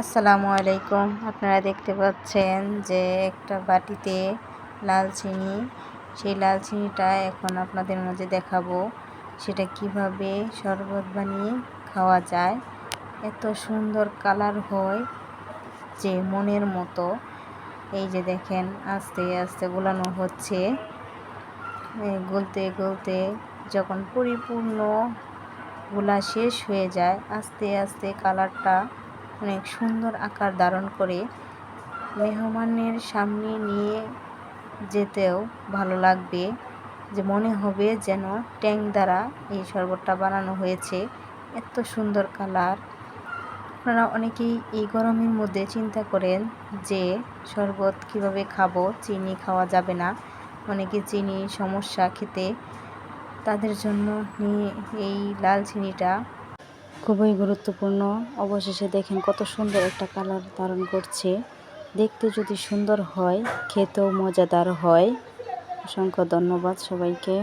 আসসালামু আলাইকুম। আপনারা দেখতে পাচ্ছেন যে একটা বাটিতে লাল চিনি, সেই লাল চিনিটা এখন আপনাদের মাঝে দেখাবো সেটা কিভাবে শরবত বানিয়ে খাওয়া যায়। এত সুন্দর কালার হয় যে মনের মতো। এই যে দেখেন আস্তে আস্তে গোলানো হচ্ছে, গলতে গলতে যখন পরিপূর্ণ গোলা শেষ হয়ে যায় আস্তে আস্তে কালারটা অনেক সুন্দর আকার ধারণ করে। মেহমানের সামনে নিয়ে যেতেও ভালো লাগবে, যে মনে হবে যেন ট্যাং দ্বারা এই শরবতটা বানানো হয়েছে। এত সুন্দর কালার। আপনারা অনেকেই এই গরমের মধ্যে চিন্তা করেন যে শরবত কিভাবে খাবো, চিনি খাওয়া যাবে না, অনেকে চিনি সমস্যা খেতে, তাদের জন্য এই লাল চিনিটা খুবই গুরুত্বপূর্ণ। অবশেষে দেখেন কত সুন্দর একটা কালার ধারণ করছে। দেখতে যদি সুন্দর হয়, খেতেও মজাদার হয়। অসংখ্য ধন্যবাদ সবাইকে।